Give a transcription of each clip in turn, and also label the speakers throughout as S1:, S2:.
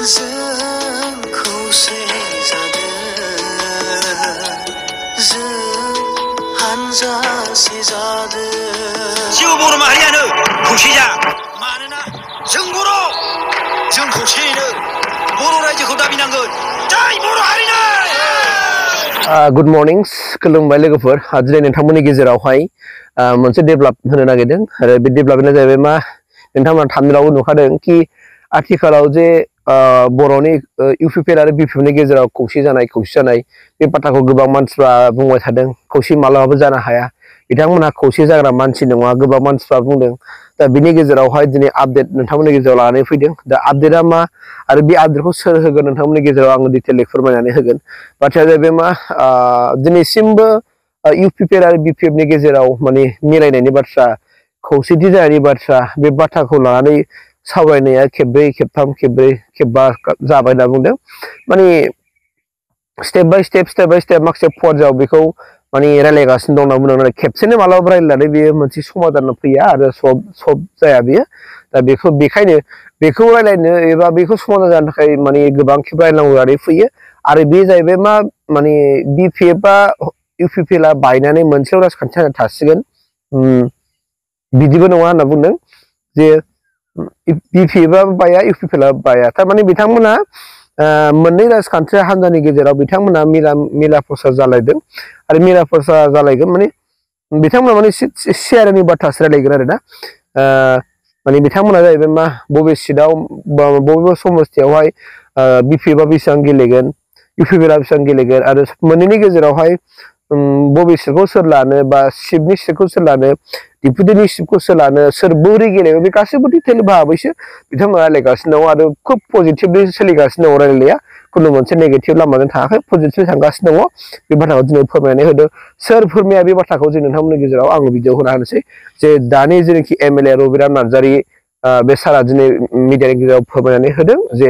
S1: जिउ बर' माहारियानो खौसे जा मानोना जों बर' जों खौसेयैनो बर' रायजोखौ दाबिनांगोन जय बर' हारिनो
S2: गुड मर्निं खुलुमबाय लोगोफोर दिनै नोंथांमोननि गेजेरावहाय मोनसे डेभेलप होनो नागिरदों आरो बे डेभेलपमेन्टआ जाहैबाय मा नोंथांमोना थामनेलावबो नुखादों कि आथिखालाव जे बर'नि इउपिपिएल आरो बिपिएफनि गेजेराव खौसे जानाय बे बाथ्राखौ गोबां मानसिफ्रा बुंबाय थादों खौसे मालाबाबो जानो हाया बिथांमोनहा खौसे जाग्रा मानसि नङा गोबां मानसिफ्रा बुंदों दा बिनि गेजेरावहाय दिनै आपडेट नोंथांमोननि गेजेराव लानानै फैदों दा आपडेटआ मा आरो बे आपडेटखौ सोर होगोन नोंथांमोननि गेजेराव आङो डिटेइलै फोरमायनानै होगोन बाथ्राया जाहैबाय मा दिनैसिमबो इउपिपिएल आरो बिपिएफनि गेजेराव माने मिलायनायनि बाथ्रा खौसेथि जानायनि बाथ्रा बे बाथ्राखौ लानानै सावरायनाया खेबब्रै खेबथाम खेबबा जाबाय होनना बुंदों माने स्टेप बाय स्टेप माखासे पर्यायाव बेखौ माने रायलायगासिनो दं होनना बुंदों खेबसेनो मालाबा रायलायनानै बेयो मोनसे समाधान फैया आरो सब जाया बेयो दा बेखायनो बेखौ रायलायनो एबा बेखौ समाधान जानो थाखाय माने गोबां खेब रायलायनांगौ जानानै फैयो आरो बे जाहैबाय मा माने बिपिएफआ इउपिपिएलआ बायनानै मोनसेयाव राजखान्थि जाना थासिगोन बिदिबो नङा होनना बुंदों जे बिपिएफआ बाया इउपिपिएलआ बाया थारमाने बिथांमोना मोननै राजखान्थि हान्जानि गेजेराव बिथांमोना मिला प्रसाद जालायदों आरो मिला प्रसाद जालायगोन माने बिथांमोना माने शेयारनि बाथ्रासो रायलायगोन आरोना माने बिथांमोना जाहैबाय मा बबे सिटआव बबेबा समस्थियावहाय बिपिएफआ बेसेबां गेलेगोन इउपिपिएलआ बेसेबां गेलेगोन आरो मोननैनि गेजेरावहाय बबे सिटखौ सोर लानो बा सिटनि सिटखौ सोर लानो डिपुटिनि सिटखौ सोर लानो सोर बोरै गेलेगोन बे गासैबो डिटेल भाबैसो बिथांमोना रायलायगासिनो दं आरो खोब पजिटिभलि सोलिगासिनो दं रायलायनाया खुनु मोनसे नेगेटिभ लामाजों थाङाखै पजिटिभ थांगासिनो दङ बे बाथ्राखौ दिनै फोरमायनानै होदों सोर फोरमाया बे बाथ्राखौ जों नोंथांमोननि गेजेराव आङो भिडिअ होना होनोसै जे दानि जेनाखि एमएलए रबिराम नार्जारि बे सारा दिनै मिडियानि गेजेराव फोरमायनानै होदों जे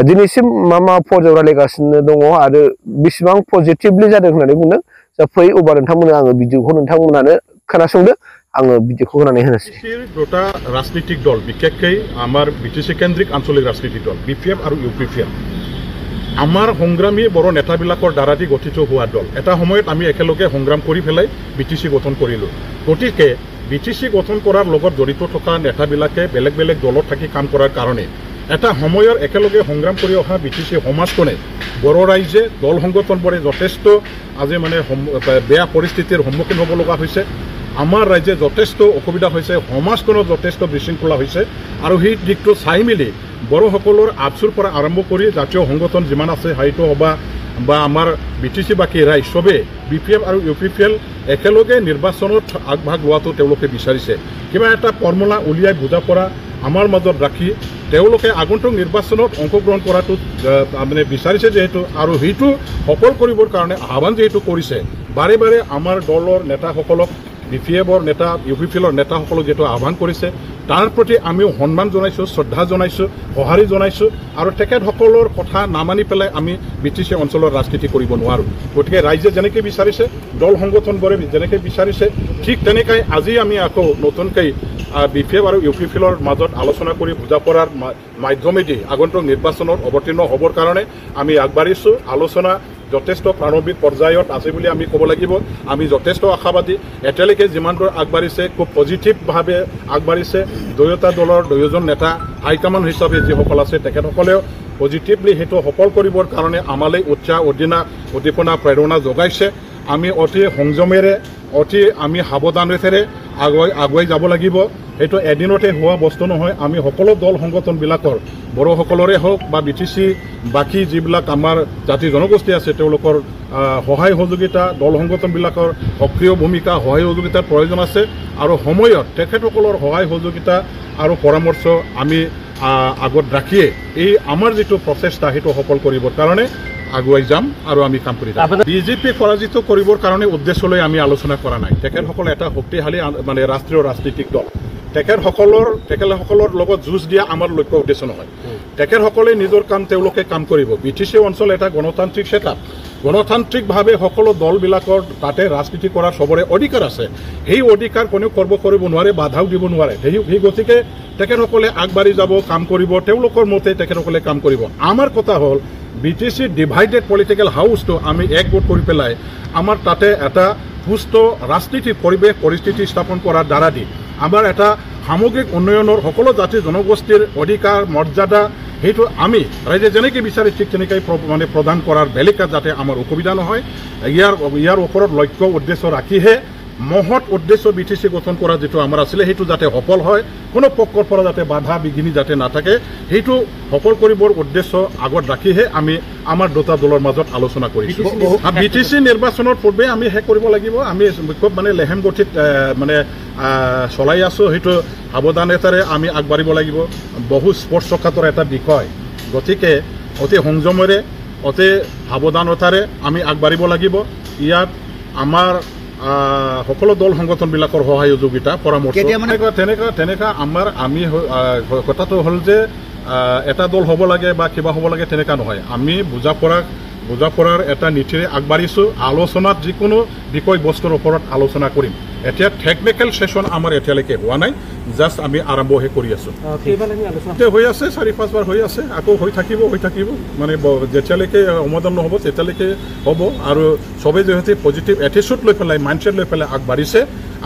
S2: दिनैसिम मा पर्यायाव रायलायगासिनो दङ आरो बेसेबां पजिटिभलि जादों होननानै बुंदों दा फै अब्ला नोंथांमोना आङो भिडिअखौ नोंथांमोनानो खोनासंदो आङो भिडिअखौ होनानै होनोसै
S3: দুটা ৰাজনৈতিক দল বিশেষকৈ আমাৰ বিটিসি কেন্দ্ৰিক আঞ্চলিক ৰাজনৈতিক দল বিপিএফ আৰু ইউপিপিএল আমাৰ সংগ্ৰামী বড় নেতাবিলাকৰ দ্বাৰা দি গঠিত হোৱা দল এটা সময়ত আমি একেলগে সংগ্ৰাম কৰি পেলাই বিটিসি গঠন কৰিলোঁ গতিকে বিটিসি গঠন কৰাৰ লগত জড়িত থকা নেতাবিলাকে বেলেগ বেলেগ দলত থাকি কাম কৰাৰ কাৰণে এটা সময়ৰ একেলগে সংগ্ৰাম কৰি অহা বিটিসি সমাজখনে বড় ৰাইজে দল সংগঠনবোৰে যথেষ্ট আজি মানে বেয়া পৰিস্থিতিৰ সন্মুখীন হ'ব লগা হৈছে আমাৰ ৰাজ্যে যথেষ্ট অসুবিধা হৈছে সমাজখনত যথেষ্ট বিশৃংখলা হৈছে আৰু সেই দিশটো চাই মেলি বড়োসকলৰ আবচুৰ পৰা আৰম্ভ কৰি জাতীয় সংগঠন যিমান আছে সাহিত্য সভা বা আমাৰ বিটিসি বাকী ৰাইজ চবে বিপিএফ আৰু ইউপিপিএল একেলগে নিৰ্বাচনত আগভাগ লোৱাটো তেওঁলোকে বিচাৰিছে কিবা এটা ফৰ্মুলা উলিয়াই বুজা পৰা আমাৰ মাজত ৰাখি তেওঁলোকে আগন্তুক নিৰ্বাচনত অংশগ্ৰহণ কৰাটো মানে বিচাৰিছে যেহেতু আৰু সেইটো সফল কৰিবৰ কাৰণে আহ্বান যেহেতু কৰিছে বাৰে বাৰে আমাৰ দলৰ নেতাসকলক বিপিএফৰ নেতা ইউপিপিএলৰ নেতাসকলক যেহেতু আহ্বান কৰিছে তাৰ প্ৰতি আমিও সন্মান জনাইছোঁ শ্ৰদ্ধা জনাইছোঁ সঁহাৰি জনাইছোঁ আৰু তেখেতসকলৰ কথা নামানি পেলাই আমি বিটিসি অঞ্চলৰ ৰাজনীতি কৰিব নোৱাৰোঁ গতিকে ৰাইজে যেনেকৈ বিচাৰিছে দল সংগঠনবোৰে যেনেকৈ বিচাৰিছে ঠিক তেনেকৈ আজি আমি আকৌ নতুনকৈ বিপিএফ আৰু ইউপিপিএলৰ মাজত আলোচনা কৰি বুজা পৰাৰ মাধ্যমেদি আগন্তুক নিৰ্বাচনত অৱতীৰ্ণ হ'বৰ কাৰণে আমি আগবাঢ়িছোঁ আলোচনা যথেষ্ট প্ৰাৰম্ভিক পৰ্যায়ত আছে বুলি আমি ক'ব লাগিব আমি যথেষ্ট আশাবাদী এতিয়ালৈকে যিমান দূৰ আগবাঢ়িছে খুব পজিটিভভাৱে আগবাঢ়িছে দুয়োটা দলৰ দুয়োজন নেতা হাইকমাণ্ড হিচাপে যিসকল আছে তেখেতসকলেও পজিটিভলি সেইটো সফল কৰিবৰ কাৰণে আমালৈ উৎসাহ উদ্দীপনা প্ৰেৰণা যোগাইছে আমি অতি সংযমেৰে অতি আমি সাৱধানতাৰে আগুৱাই যাব লাগিব সেইটো এদিনতে হোৱা বস্তু নহয় আমি সকলো দল সংগঠনবিলাকৰ বড়োসকলৰে হওক বা বিটিসি বাকী যিবিলাক আমাৰ জাতি জনগোষ্ঠী আছে তেওঁলোকৰ সহায় সহযোগিতা দল সংগঠনবিলাকৰ সক্ৰিয় ভূমিকা সহায় সহযোগিতাৰ প্ৰয়োজন আছে আৰু সময়ত তেখেতসকলৰ সহায় সহযোগিতা আৰু পৰামৰ্শ আমি আগত ৰাখিয়ে এই আমাৰ যিটো প্ৰচেষ্টা সেইটো সফল কৰিবৰ কাৰণে আগুৱাই যাম আৰু আমি কাম কৰি যাম বিজেপি পৰাজিত কৰিবৰ কাৰণে উদ্দেশ্য লৈ আমি আলোচনা কৰা নাই তেখেতসকল এটা শক্তিশালী মানে ৰাষ্ট্ৰীয় ৰাজনৈতিক দল তেখেতসকলৰ লগত যুঁজ দিয়া আমাৰ লক্ষ্য উদ্দেশ্য নহয় তেখেতসকলে নিজৰ কাম তেওঁলোকে কাম কৰিব বিটিসি অঞ্চল এটা গণতান্ত্ৰিক সেটআপ গণতান্ত্ৰিকভাৱে সকলো দলবিলাকৰ তাতে ৰাজনীতি কৰাৰ সবৰে অধিকাৰ আছে সেই অধিকাৰ কোনেও কৰিব নোৱাৰে বাধাও দিব নোৱাৰে সেই গতিকে তেখেতসকলে আগবাঢ়ি যাব কাম কৰিব তেওঁলোকৰ মতে তেখেতসকলে কাম কৰিব আমাৰ কথা হ'ল BTC ডিভাইডেড পলিটিকেল হাউচটো আমি একগোট কৰি পেলাই আমাৰ তাতে এটা সুস্থ ৰাজনীতি পৰিৱেশ পৰিস্থিতি স্থাপন কৰাৰ দ্বাৰা দি আমাৰ এটা সামগ্ৰিক উন্নয়নৰ সকলো জাতি জনগোষ্ঠীৰ অধিকাৰ মৰ্যাদা সেইটো আমি ৰাইজে যেনেকৈ বিচাৰে ঠিক তেনেকৈ মানে প্ৰদান কৰাৰ বেলেগ যাতে আমাৰ অসুবিধা নহয় ইয়াৰ ওপৰত লক্ষ্য উদ্দেশ্য ৰাখিহে মহৎ উদ্দেশ্য BTC গঠন কৰা যেটো আমাৰ আছিল সেইটো যাতে সফল হয় কোনো পক্ষৰ পৰা যাতে বাধা বিঘিনি যাতে নাথাকে সেইটো সফল কৰিবৰ উদ্দেশ্য আগত ৰাখিহে আমি আমাৰ দুটা দলৰ মাজত আলোচনা কৰিছো BTC নিৰ্বাচনৰ পূৰ্বে আমি হে কৰিব লাগিব আমি খুব মানে লেহেম গঠিত মানে চলাই আছো সেইটো সাৱধানতাৰে আমি আগবাঢ়িব লাগিব বহু স্পৰ্শকাতৰ এটা বিষয় গতিকে অতি সংযমেৰে অতি সাৱধানতাৰে আমি আগবাঢ়িব লাগিব ইয়াত আমাৰ সকলো দল সংগঠনবিলাকৰ সহযোগিতা পৰামৰ্শ তেনেকা আমাৰ আমি কথাটো হ'ল যে এটা দল হ'ব লাগে বা কিবা হ'ব লাগে তেনেকা নহয় আমি বুজা পৰাৰ এটা নীতিৰে আগবাঢ়িছোঁ আলোচনাত যিকোনো বিষয়বস্তুৰ ওপৰত আলোচনা কৰিম এতিয়া টেকনিকেল সেশন আমাৰ এতিয়ালৈকে হোৱা নাই জাষ্ট আমি আৰম্ভহে কৰি আছোঁ হৈ আছে 4-5 বাৰ হৈ আছে আকৌ হৈ থাকিব মানে যেতিয়ালৈকে অনুমোদন নহ'ব তেতিয়ালৈকে হ'ব আৰু চবেই যিহেতু পজিটিভ এটিচিউড লৈ পেলাই মাইণ্ডছেট লৈ পেলাই আগবাঢ়িছে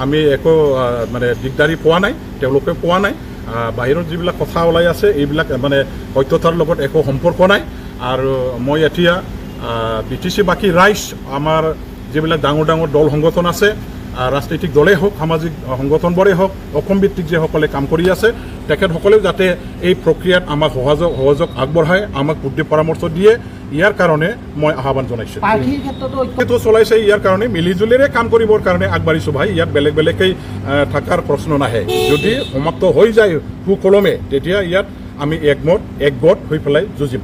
S3: আমি একো মানে দিগদাৰি পোৱা নাই তেওঁলোকে পোৱা নাই বাহিৰত যিবিলাক কথা ওলাই আছে এইবিলাক মানে সত্যতাৰ লগত একো সম্পৰ্ক নাই আৰু মই এতিয়া BTC বাকী ৰাইজ আমাৰ যিবিলাক ডাঙৰ দল সংগঠন আছে ৰাজনৈতিক দলেই হওক সামাজিক সংগঠনবোৰেই হওক অসম ভিত্তিক যিসকলে কাম কৰি আছে তেখেতসকলেও যাতে এই প্ৰক্ৰিয়াত আমাক সহযোগ আগবঢ়ায় আমাক বুদ্ধি পৰামৰ্শ দিয়ে ইয়াৰ কাৰণে মই আহ্বান জনাইছোঁ এইটো চলাইছে ইয়াৰ কাৰণে মিলিজুলিৰে কাম কৰিবৰ কাৰণে আগবাঢ়িছোঁ ভাই ইয়াত বেলেগেই থকাৰ প্ৰশ্ন নাহে যদি সমাপ্ত হৈ যায় সুকলমে তেতিয়া ইয়াত আমি একগোট হৈ পেলাই যুঁজিম